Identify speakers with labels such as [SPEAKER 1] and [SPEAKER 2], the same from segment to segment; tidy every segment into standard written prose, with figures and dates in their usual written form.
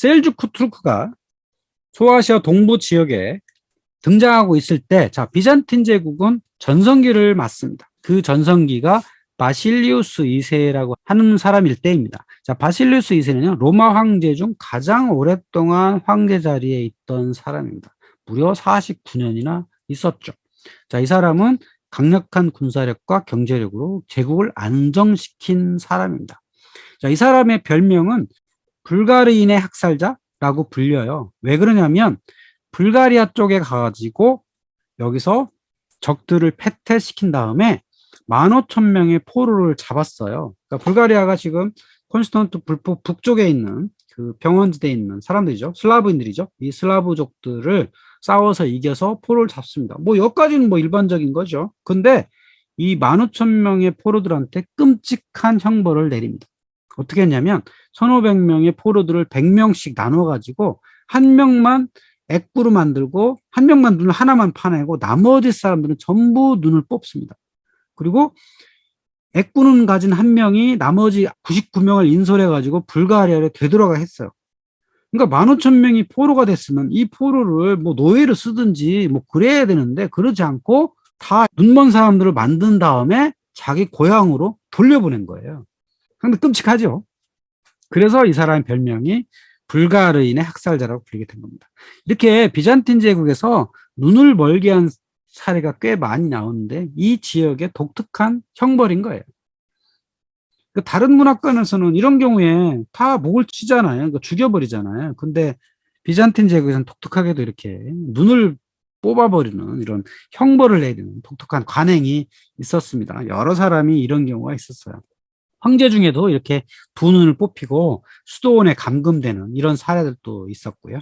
[SPEAKER 1] 셀주크 투르크가 소아시아 동부 지역에 등장하고 있을 때, 자, 비잔틴 제국은 전성기를 맞습니다. 그 전성기가 바실리우스 2세라고 하는 사람일 때입니다. 자, 바실리우스 2세는요, 로마 황제 중 가장 오랫동안 황제 자리에 있던 사람입니다. 무려 49년이나 있었죠. 자, 이 사람은 강력한 군사력과 경제력으로 제국을 안정시킨 사람입니다. 자, 이 사람의 별명은 불가리인의 학살자라고 불려요. 왜 그러냐면 불가리아 쪽에 가가지고 여기서 적들을 패퇴시킨 다음에 15,000명의 포로를 잡았어요. 그러니까 불가리아가 지금 콘스탄트 불법 북쪽에 있는 그 병원지대에 있는 사람들이죠. 슬라브인들이죠. 이 슬라브족들을 싸워서 이겨서 포로를 잡습니다. 뭐 여기까지는 뭐 일반적인 거죠. 근데 이 15,000명의 포로들한테 끔찍한 형벌을 내립니다. 어떻게 했냐면 1,500명의 포로들을 100명씩 나눠가지고 한 명만 액부로 만들고 한 명만 눈을 하나만 파내고 나머지 사람들은 전부 눈을 뽑습니다. 그리고 액부는 가진 한 명이 나머지 99명을 인솔해가지고 불가리아를 되돌아가 했어요. 그러니까 15,000명이 포로가 됐으면 이 포로를 뭐 노예로 쓰든지 뭐 그래야 되는데 그러지 않고 다 눈먼 사람들을 만든 다음에 자기 고향으로 돌려보낸 거예요. 근데 끔찍하죠. 그래서 이 사람의 별명이 불가르인의 학살자라고 불리게 된 겁니다. 이렇게 비잔틴 제국에서 눈을 멀게 한 사례가 꽤 많이 나오는데 이 지역의 독특한 형벌인 거예요. 다른 문화권에서는 이런 경우에 다 목을 치잖아요. 그러니까 죽여버리잖아요. 근데 비잔틴 제국에서는 독특하게도 이렇게 눈을 뽑아버리는 이런 형벌을 내리는 독특한 관행이 있었습니다. 여러 사람이 이런 경우가 있었어요. 황제 중에도 이렇게 두 눈을 뽑히고 수도원에 감금되는 이런 사례들도 있었고요.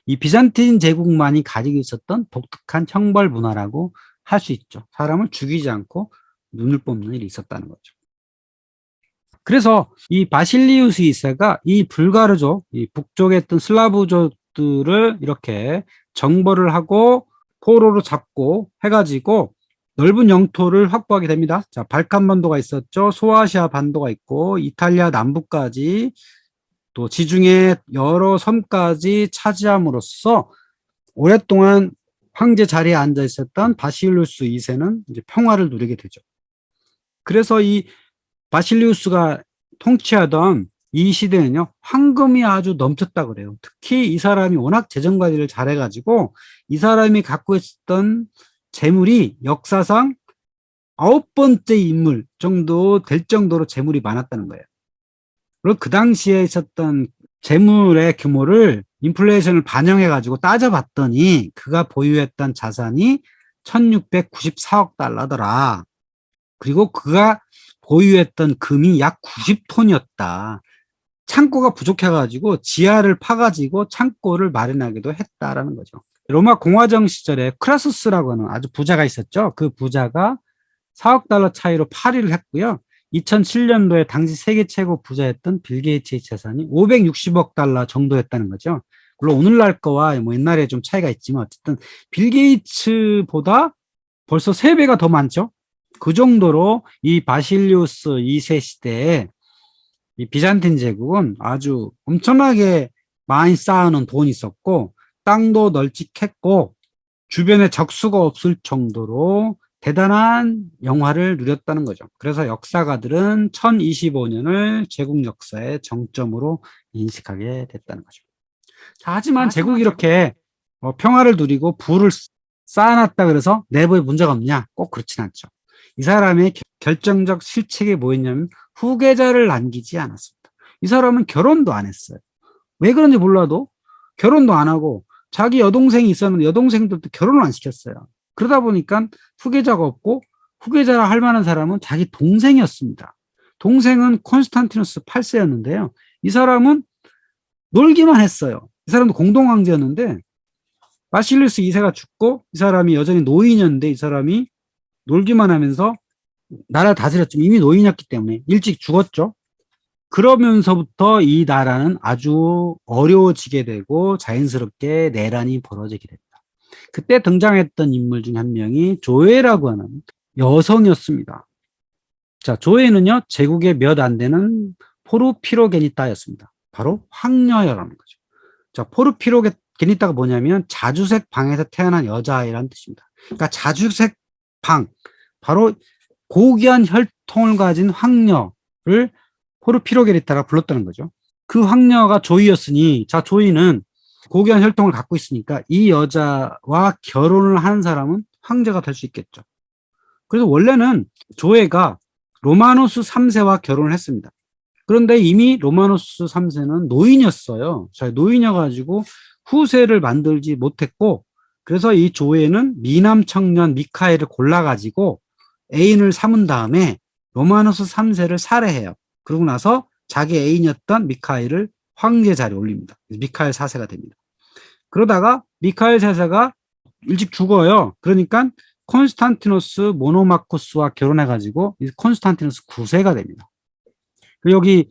[SPEAKER 1] 이 비잔틴 제국만이 가지고 있었던 독특한 형벌 문화라고 할 수 있죠. 사람을 죽이지 않고 눈을 뽑는 일이 있었다는 거죠. 그래서 이 바실리우스 2세가 이 불가르족, 이 북쪽에 있던 슬라브족들을 이렇게 정벌을 하고 포로로 잡고 해가지고 넓은 영토를 확보하게 됩니다. 자, 발칸 반도가 있었죠. 소아시아 반도가 있고 이탈리아 남부까지 또 지중해 여러 섬까지 차지함으로써 오랫동안 황제 자리에 앉아 있었던 바실리우스 2세는 이제 평화를 누리게 되죠. 그래서 이 바실리우스가 통치하던 이 시대는요, 황금이 아주 넘쳤다 그래요. 특히 이 사람이 워낙 재정 관리를 잘해가지고 이 사람이 갖고 있었던 재물이 역사상 9번째 인물 정도 될 정도로 재물이 많았다는 거예요. 그리고 그 당시에 있었던 재물의 규모를 인플레이션을 반영해가지고 따져봤더니 그가 보유했던 자산이 1694억 달러더라. 그리고 그가 보유했던 금이 약 90톤이었다. 창고가 부족해가지고 지하를 파가지고 창고를 마련하기도 했다라는 거죠. 로마 공화정 시절에 크라수스라고 하는 아주 부자가 있었죠. 그 부자가 4억 달러 차이로 파리를 했고요. 2007년도에 당시 세계 최고 부자였던 빌 게이츠의 재산이 560억 달러 정도였다는 거죠. 물론 오늘날 거와 뭐 옛날에 좀 차이가 있지만 어쨌든 빌 게이츠보다 벌써 3배가 더 많죠. 그 정도로 이 바실리우스 2세 시대에 이 비잔틴 제국은 아주 엄청나게 많이 쌓아놓은 돈이 있었고 땅도 널찍했고 주변에 적수가 없을 정도로 대단한 영화를 누렸다는 거죠. 그래서 역사가들은 1025년을 제국 역사의 정점으로 인식하게 됐다는 거죠. 자, 하지만 제국이 이렇게 평화를 누리고 부를 쌓아놨다 그래서 내부에 문제가 없냐? 꼭 그렇진 않죠. 이 사람의 결정적 실책이 뭐였냐면 후계자를 남기지 않았습니다. 이 사람은 결혼도 안 했어요. 왜 그런지 몰라도 결혼도 안 하고 자기 여동생이 있었는데 여동생들도 결혼을 안 시켰어요. 그러다 보니까 후계자가 없고 후계자라 할 만한 사람은 자기 동생이었습니다. 동생은 콘스탄티누스 8세였는데요. 이 사람은 놀기만 했어요. 이 사람도 공동황제였는데 바실리우스 2세가 죽고 이 사람이 여전히 노인이었는데 이 사람이 놀기만 하면서 나라를 다스렸지만 이미 노인이었기 때문에 일찍 죽었죠. 그러면서부터 이 나라는 아주 어려워지게 되고 자연스럽게 내란이 벌어지게 됩니다. 그때 등장했던 인물 중 한 명이 조에라고 하는 여성이었습니다. 자, 조에는요, 제국에 몇 안 되는 포르피로게니타였습니다. 바로 황녀라는 거죠. 자, 포르피로게니타가 뭐냐면 자주색 방에서 태어난 여자아이라는 뜻입니다. 그러니까 자주색 방, 바로 고귀한 혈통을 가진 황녀를 포르피로게니타라 불렀다는 거죠. 그 황녀가 조이였으니, 자, 조이는 고귀한 혈통을 갖고 있으니까 이 여자와 결혼을 하는 사람은 황제가 될 수 있겠죠. 그래서 원래는 조에가 로마노스 3세와 결혼을 했습니다. 그런데 이미 로마노스 3세는 노인이었어요. 자, 노인이어가지고 후세를 만들지 못했고, 그래서 이 조에는 미남 청년 미카엘을 골라가지고 애인을 삼은 다음에 로마노스 3세를 살해해요. 그러고 나서 자기 애인이었던 미카엘을 황제 자리에 올립니다. 미카엘 4세가 됩니다. 그러다가 미카엘 4세가 일찍 죽어요. 그러니까 콘스탄티노스 모노마코스와 결혼해가지고 콘스탄티노스 9세가 됩니다. 여기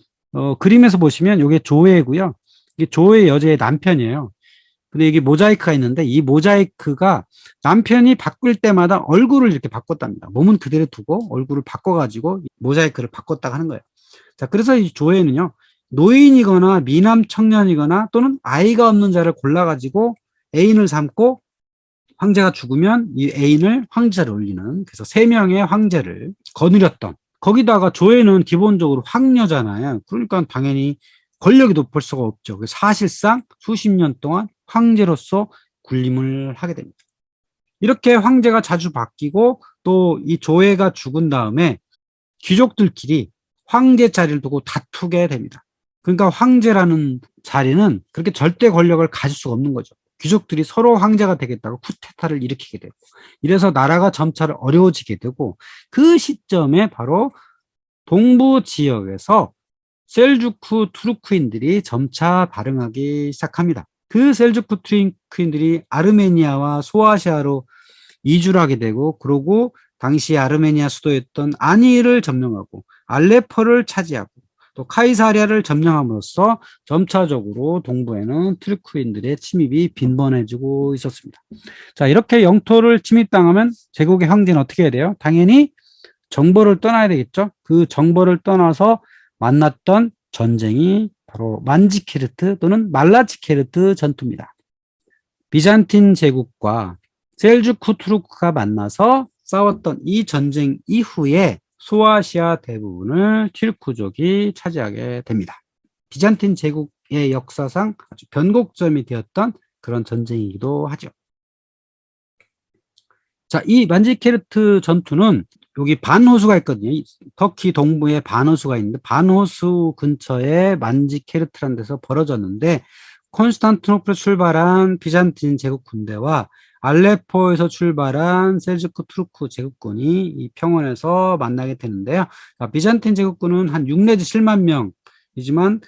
[SPEAKER 1] 그림에서 보시면 이게 조회고요. 이게 조회 여자의 남편이에요. 근데 이게 모자이크가 있는데 이 모자이크가 남편이 바꿀 때마다 얼굴을 이렇게 바꿨답니다. 몸은 그대로 두고 얼굴을 바꿔가지고 모자이크를 바꿨다고 하는 거예요. 자, 그래서 이 조회는요, 노인이거나 미남 청년이거나 또는 아이가 없는 자를 골라가지고 애인을 삼고 황제가 죽으면 이 애인을 황제자리에 올리는, 그래서 3명의 황제를 거느렸던, 거기다가 조회는 기본적으로 황녀잖아요. 그러니까 당연히 권력이 높을 수가 없죠. 사실상 수십 년 동안 황제로서 군림을 하게 됩니다. 이렇게 황제가 자주 바뀌고 또 이 조회가 죽은 다음에 귀족들끼리 황제 자리를 두고 다투게 됩니다. 그러니까 황제라는 자리는 그렇게 절대 권력을 가질 수가 없는 거죠. 귀족들이 서로 황제가 되겠다고 쿠데타를 일으키게 되고, 이래서 나라가 점차 어려워지게 되고, 그 시점에 바로 동부 지역에서 셀주크 투르크인들이 점차 발흥하기 시작합니다. 그 셀주크 투르크인들이 아르메니아와 소아시아로 이주를 하게 되고, 그러고 당시 아르메니아 수도였던 아니를 점령하고 알레포를 차지하고 또 카이사리아를 점령함으로써 점차적으로 동부에는 투르크인들의 침입이 빈번해지고 있었습니다. 자, 이렇게 영토를 침입당하면 제국의 황제는 어떻게 해야 돼요? 당연히 정벌을 떠나야 되겠죠. 그 정벌을 떠나서 만났던 전쟁이 바로 만지케르트 또는 말라치케르트 전투입니다. 비잔틴 제국과 셀주크 투르크가 만나서 싸웠던 이 전쟁 이후에 소아시아 대부분을 튀르크족이 차지하게 됩니다. 비잔틴 제국의 역사상 아주 변곡점이 되었던 그런 전쟁이기도 하죠. 자, 이 만지케르트 전투는 여기 반호수가 있거든요. 터키 동부에 반호수가 있는데 반호수 근처에 만지케르트라는 데서 벌어졌는데, 콘스탄티노플에서 출발한 비잔틴 제국 군대와 알레포에서 출발한 셀주크 투르크 제국군이 이 평원에서 만나게 되는데요. 비잔틴 제국군은 한 6 내지 7만 명이지만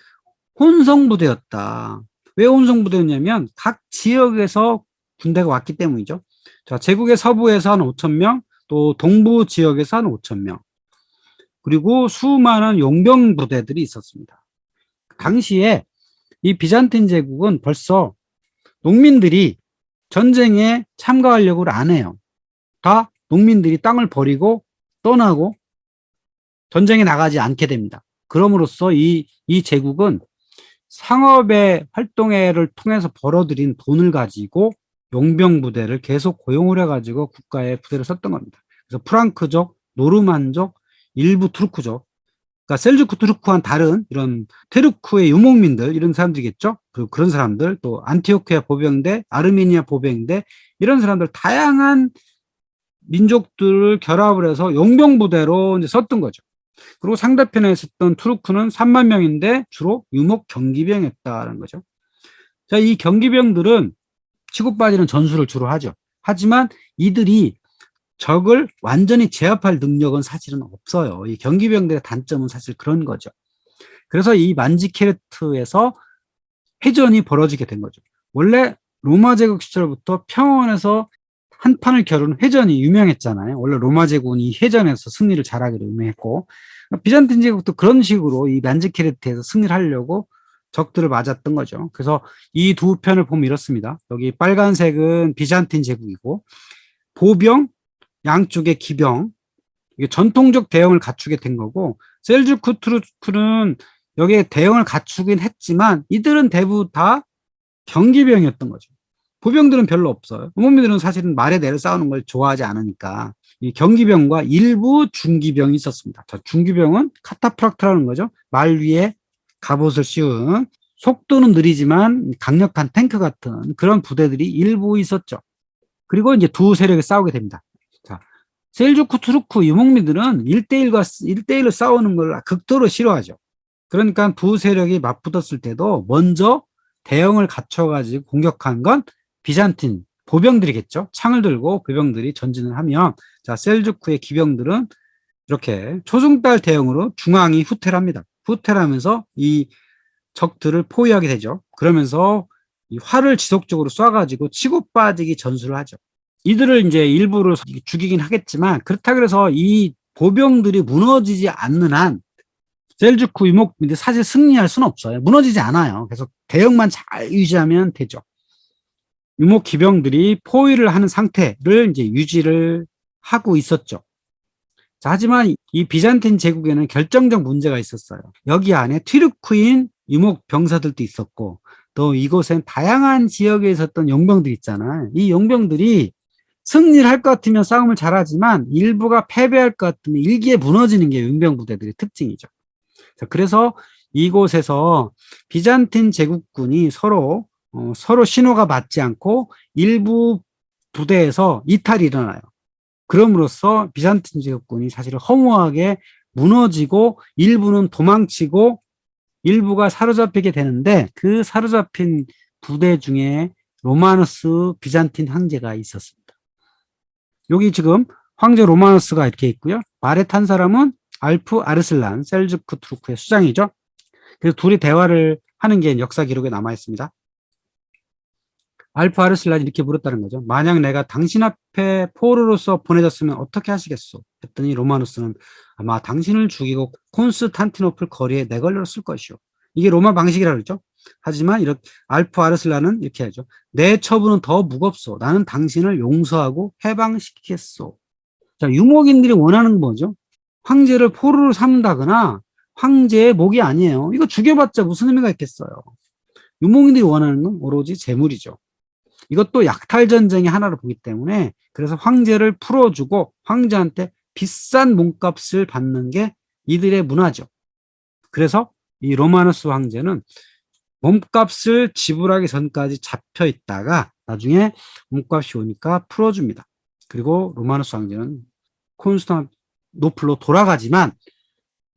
[SPEAKER 1] 혼성부대였다. 왜 혼성부대였냐면 각 지역에서 군대가 왔기 때문이죠. 자, 제국의 서부에서 한 5천 명, 또 동부 지역에서 한 5천 명, 그리고 수많은 용병 부대들이 있었습니다. 당시에 이 비잔틴 제국은 벌써 농민들이 전쟁에 참가하려고 안 해요. 다 농민들이 땅을 버리고 떠나고 전쟁에 나가지 않게 됩니다. 그럼으로써 이 제국은 상업의 활동회를 통해서 벌어들인 돈을 가지고 용병 부대를 계속 고용을 해가지고 국가의 부대를 썼던 겁니다. 그래서 프랑크족, 노르만족, 일부 투르크족, 그러니까 셀주크 투르크와는 다른 이런 테르크의 유목민들, 이런 사람들이겠죠. 그리고 그런 사람들, 또 안티오키아 보병대, 아르메니아 보병대, 이런 사람들 다양한 민족들을 결합을 해서 용병 부대로 이제 썼던 거죠. 그리고 상대편에 있었던 투르크는 3만 명인데 주로 유목 경기병이었다는 거죠. 자, 이 경기병들은 치고 빠지는 전술을 주로 하죠. 하지만 이들이 적을 완전히 제압할 능력은 사실은 없어요. 이 경기병들의 단점은 사실 그런 거죠. 그래서 이 만지케르트에서 해전이 벌어지게 된 거죠. 원래 로마 제국 시절부터 평원에서 한 판을 겨룬 해전이 유명했잖아요. 원래 로마 제국은 이 해전에서 승리를 잘하기로 유명했고, 비잔틴 제국도 그런 식으로 이 만지케르트에서 승리를 하려고 적들을 맞았던 거죠. 그래서 이 두 편을 보면 이렇습니다. 여기 빨간색은 비잔틴 제국이고, 보병, 양쪽에 기병, 이게 전통적 대응을 갖추게 된 거고, 셀주크 투르크는 여기에 대응을 갖추긴 했지만 이들은 대부분 다 경기병이었던 거죠. 보병들은 별로 없어요. 유목민들은 사실은 말에 내려 싸우는 걸 좋아하지 않으니까 이 경기병과 일부 중기병이 있었습니다. 자, 중기병은 카타프락트라는 거죠. 말 위에 갑옷을 씌운 속도는 느리지만 강력한 탱크 같은 그런 부대들이 일부 있었죠. 그리고 이제 두 세력이 싸우게 됩니다. 자, 셀주크 투르크 유목민들은 1대1로 싸우는 걸 극도로 싫어하죠. 그러니까 두 세력이 맞붙었을 때도 먼저 대형을 갖춰가지고 공격한 건 비잔틴 보병들이겠죠. 창을 들고 보병들이 전진을 하면, 자, 셀주크의 기병들은 이렇게 초승달 대형으로 중앙이 후퇴를 합니다. 후퇴를 하면서 이 적들을 포위하게 되죠. 그러면서 이 활을 지속적으로 쏴가지고 치고 빠지기 전술을 하죠. 이들을 이제 일부를 죽이긴 하겠지만, 그렇다 그래서 이 보병들이 무너지지 않는 한 셀주크 유목민들이 사실 승리할 수는 없어요. 무너지지 않아요. 그래서 대형만 잘 유지하면 되죠. 유목 기병들이 포위를 하는 상태를 이제 유지를 하고 있었죠. 자, 하지만 이 비잔틴 제국에는 결정적 문제가 있었어요. 여기 안에 튀르크인 유목 병사들도 있었고, 또 이곳엔 다양한 지역에 있었던 용병들 있잖아요. 이 용병들이 승리를 할 것 같으면 싸움을 잘하지만 일부가 패배할 것 같으면 일기에 무너지는 게 용병 부대들의 특징이죠. 자, 그래서 이곳에서 비잔틴 제국군이 서로 신호가 맞지 않고 일부 부대에서 이탈이 일어나요. 그럼으로써 비잔틴 제국군이 사실 허무하게 무너지고 일부는 도망치고 일부가 사로잡히게 되는데, 그 사로잡힌 부대 중에 로마누스 비잔틴 황제가 있었습니다. 여기 지금 황제 로마누스가 이렇게 있고요. 말에 탄 사람은 알프 아르슬란 셀주크 투르크의 수장이죠. 그래서 둘이 대화를 하는 게 역사 기록에 남아 있습니다. 알프 아르슬란이 이렇게 물었다는 거죠. 만약 내가 당신 앞에 포로로서 보내졌으면 어떻게 하시겠소? 했더니 로마누스는 아마 당신을 죽이고 콘스탄티노플 거리에 내걸렸을 것이오. 이게 로마 방식이라고 그러죠. 하지만 이렇게 알프 아르슬란은 이렇게 하죠. 내 처분은 더 무겁소. 나는 당신을 용서하고 해방시키겠소. 자, 유목인들이 원하는 뭐죠? 황제를 포로로 삼는다거나 황제의 목이 아니에요. 이거 죽여봤자 무슨 의미가 있겠어요. 유목인들이 원하는 건 오로지 재물이죠. 이것도 약탈 전쟁의 하나로 보기 때문에, 그래서 황제를 풀어주고 황제한테 비싼 몸값을 받는 게 이들의 문화죠. 그래서 이 로마누스 황제는 몸값을 지불하기 전까지 잡혀 있다가 나중에 몸값이 오니까 풀어줍니다. 그리고 로마누스 황제는 콘스탄티노플로 돌아가지만,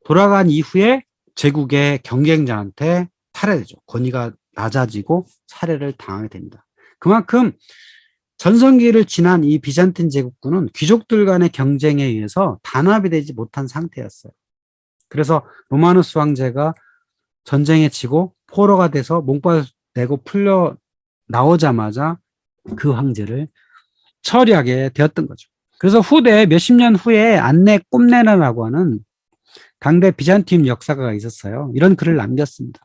[SPEAKER 1] 돌아간 이후에 제국의 경쟁자한테 살해되죠. 권위가 낮아지고 살해를 당하게 됩니다. 그만큼 전성기를 지난 이 비잔틴 제국군은 귀족들 간의 경쟁에 의해서 단합이 되지 못한 상태였어요. 그래서 로마누스 황제가 전쟁에 지고 포로가 돼서 몸값을 내고 풀려 나오자마자 그 황제를 처리하게 되었던 거죠. 그래서 후대 몇십 년 후에 안네 꼼네나라고 하는 당대 비잔틴 역사가가 있었어요. 이런 글을 남겼습니다.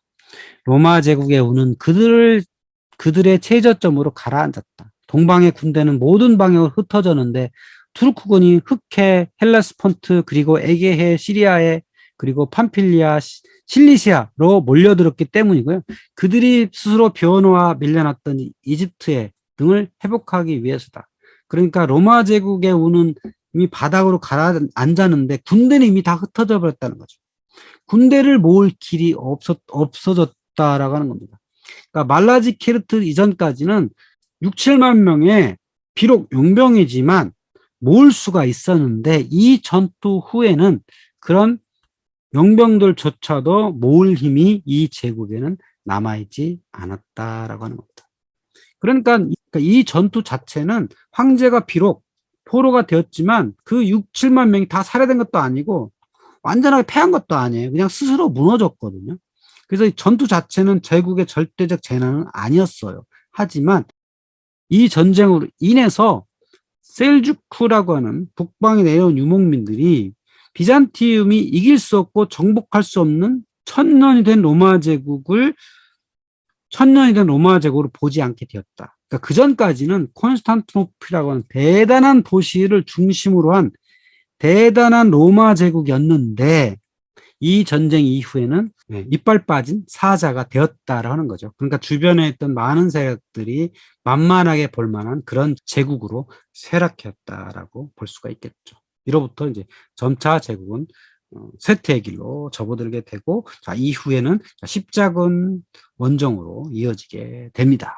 [SPEAKER 1] 로마 제국의 운은 그들의 최저점으로 가라앉았다. 동방의 군대는 모든 방향으로 흩어졌는데 투르크군이 흑해, 헬라스폰트, 그리고 에게해, 시리아에, 그리고 팜필리아, 실리시아로 몰려들었기 때문이고요. 그들이 스스로 변호와 밀려났던 이집트의 등을 회복하기 위해서다. 그러니까 로마 제국의 운은 이미 바닥으로 가라앉았는데 군대는 이미 다 흩어져 버렸다는 거죠. 군대를 모을 길이 없어졌다라고 하는 겁니다. 그러니까 말라지케르트 이전까지는 6, 7만 명의 비록 용병이지만 모을 수가 있었는데, 이 전투 후에는 그런 용병들조차도 모을 힘이 이 제국에는 남아있지 않았다라고 하는 겁니다. 그러니까 이 전투 자체는 황제가 비록 포로가 되었지만 그 6, 7만 명이 다 살해된 것도 아니고 완전하게 패한 것도 아니에요. 그냥 스스로 무너졌거든요. 그래서 이 전투 자체는 제국의 절대적 재난은 아니었어요. 하지만 이 전쟁으로 인해서 셀주크라고 하는 북방에 내려온 유목민들이 비잔티움이 이길 수 없고 정복할 수 없는 천년이 된 로마 제국으로 보지 않게 되었다. 그러니까 그 전까지는 콘스탄티노플이라고 하는 대단한 도시를 중심으로 한 대단한 로마 제국이었는데, 이 전쟁 이후에는 이빨 빠진 사자가 되었다라 하는 거죠. 그러니까 주변에 있던 많은 세력들이 만만하게 볼 만한 그런 제국으로 쇠락했다라고 볼 수가 있겠죠. 이로부터 이제 점차 제국은 쇠퇴의 길로 접어들게 되고, 자, 이후에는 십자군 원정으로 이어지게 됩니다.